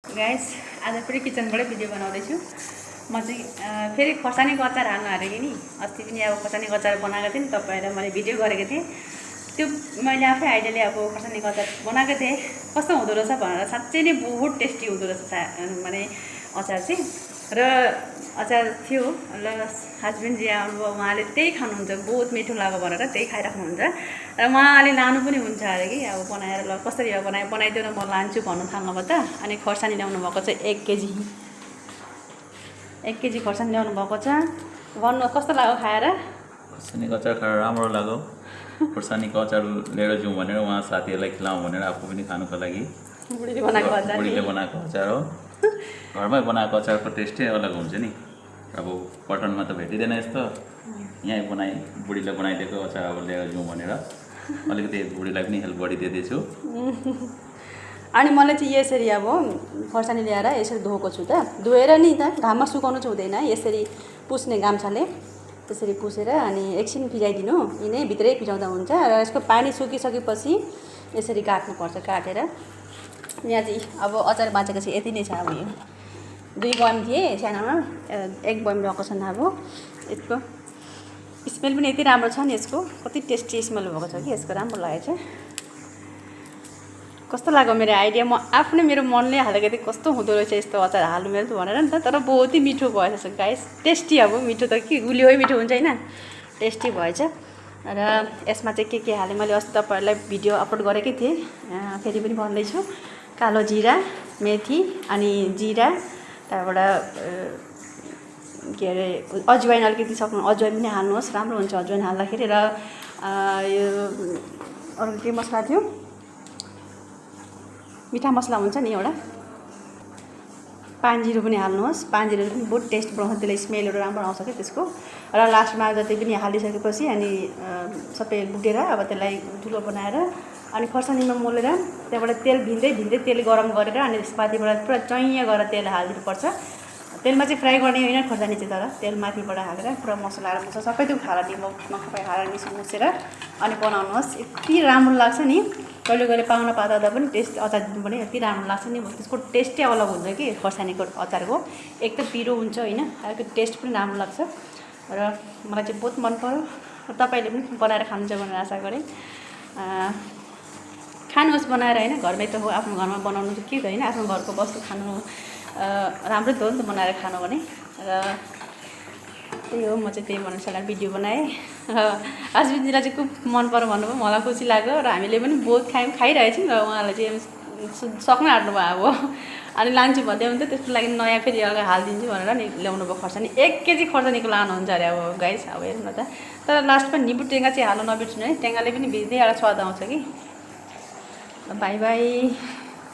Guys आज फेरि किचनबाटै video बनाउँदैछु। म चाहिँ फेरि खोर्सानीको अचार हाल्नु आँटेको नि। अस्ति पनि अब खोर्सानीको अचार बनाएको थिएँ नि, तपाईँहरूलाई मैले भिडियो गरेको थिएँ। त्यो मैले आफै आइडियाले अब खोर्सानीको अचार बनाएको थिएँ। कस्तो हुँदो रहेछ भनेर साँच्चै नै बहुत टेस्टी हुँदो रहेछ माने अचार चाहिँ। र अचार थियो र हस्बेन्ड जी आउनुभयो, उहाँले त्यही खानुहुन्छ, बहुत मिठो लाग्यो भनेर त्यही खाइराख्नुहुन्छ। र उहाँले लानु पनि हुन्छ अरे कि अब बनाएर ल कसरी अब बनाइदिएर म लान्छु भन्नु थाल्नुभयो त। अनि खोर्सानी ल्याउनु भएको चाहिँ 1 केजी खोर्सानी ल्याउनु भएको छ। भन्नु कस्तो लाग्यो खाएर? खोर्सानीको अचार खाएर राम्रो लाग्यो। खोर्सानीको अचार लिएर जाउँ भनेर उहाँ साथीहरूलाई खिलाउँ भनेर आफू पनि खानुको लागि बुढीले बनाएको अचार हो। घरमै बनाएको अचारको टेस्टै अलग हुन्छ नि। अब पटनमा त भेटिँदैन यस्तो। यहीँ बुढीले बनाइदिएको अचार अब लिएर जाउँ भनेर अलिकति बुढीलाई पनि हेल्प गरिदिँदैछु। अनि मलाई चाहिँ यसरी अब खोर्सानी ल्याएर यसरी धोएको छु त। धोएर नि त घाममा सुकाउनु चाहिँ हुँदैन, यसरी पुस्ने गामछाले त्यसरी पुसेर अनि एकछिन भिजाइदिनु। यिनै भित्रै भिजाउँदा हुन्छ। र यसको पानी सुकिसकेपछि यसरी काट्नुपर्छ। काटेर यहाँ चाहिँ अब अचार बाँचेको चाहिँ यति नै छ। अब यो 2 बयम थिए सानोमा, 1 बयम रहेको छन्। अब यसको स्मेल पनि यति राम्रो छ नि, यसको कति टेस्टी स्मेल भएको छ कि यसको, राम्रो लागेको छ। कस्तो लाग्यो मेरो आइडिया? म आफ्नै मेरो मनले हालेको थिएँ कस्तो हुँदो रहेछ यस्तो अचार हाल्नु मेरो भनेर नि त। तर बहुत ही मिठो भएछ गाइस, टेस्टी। अब मिठो त के गुलियो मिठो हुन्छ होइन, टेस्टी भएछ। र यसमा चाहिँ के हालेँ मैले अस्ति तपाईँहरूलाई भिडियो अपलोड गरेकै थिएँ, फेरि पनि भन्दैछु। कालो जिरा, मेथी अनि जिरा, त्यहाँबाट के अरे अजवाइन अलिकति सक्नु, अजवाइन पनि हाल्नुहोस्, राम्रो हुन्छ अजवाइन हाल्दाखेरि। र यो अरू के मसला थियो, मिठा मसला हुन्छ नि एउटा, पानजिरो पनि हाल्नुहोस्। पानजिरो पनि बहुत टेस्ट बनाउँछ, त्यसले स्मेलहरू राम्रो आउँछ क्या त्यसको। र लास्टमा जति पनि हालिसकेपछि अनि सबै भुटेर अब त्यसलाई ठुलो बनाएर अनि खोर्सानीमा मोलेर त्यहाँबाट तेल भिन्दै तेल गरम गरेर अनि माथिबाट पुरा चैँ गरेर तेल हालिदिनुपर्छ। तेलमा चाहिँ फ्राई गर्ने होइन खोर्सानी चाहिँ, तर तेल माथिबाट हालेर पुरा मसलाहरू मसला सबै त्यो खाएर नखपाई हालेर मुसेर अनि बनाउनुहोस्। यति राम्रो लाग्छ नि। कहिले पाहुना पाता पनि टेस्ट अचार दिनु पनि यति राम्रो लाग्छ नि। त्यसको टेस्टै अलग हुन्छ कि खोर्सानीको अचारको। एक त पिरो हुन्छ होइन, अर्को टेस्ट पनि राम्रो लाग्छ। र मलाई चाहिँ बहुत मन पर्यो। तपाईँले पनि बनाएर खानुहुन्छ भनेर आशा गरेँ। खानुहोस् बनाएर होइन, घरमै त हो, आफ्नो घरमा बनाउनु चाहिँ के त होइन, आफ्नो घरको वस्तु खानु राम्रो त हो नि त बनाएर खानु भने। र त्यही हो, म चाहिँ त्यही अनुसार भिडियो बनाएँ। र हस्बेन्डजीलाई चाहिँ खुब मन पर्यो भन्नुभयो, मलाई खुसी लाग्यो। र हामीले पनि बहुत खाइरहेछौँ। र उहाँलाई चाहिँ सक्न आँट्नु भयो अब। अनि लान्छु भन्दै हुन्थ्यो, त्यसको लागि नयाँ फेरि अलग हालिदिन्छु भनेर नि ल्याउनु भयो खोर्सानी। 1 केजी खोर्सानीको लानुहुन्छ अरे अब गाइस। अब हेर्नु न त। तर लास्टमा निम्बु टेङ्गा चाहिँ हाल्नु नबिर्सिनु है, टेङ्गाले पनि भिज्दै एउटा स्वाद आउँछ कि। By by.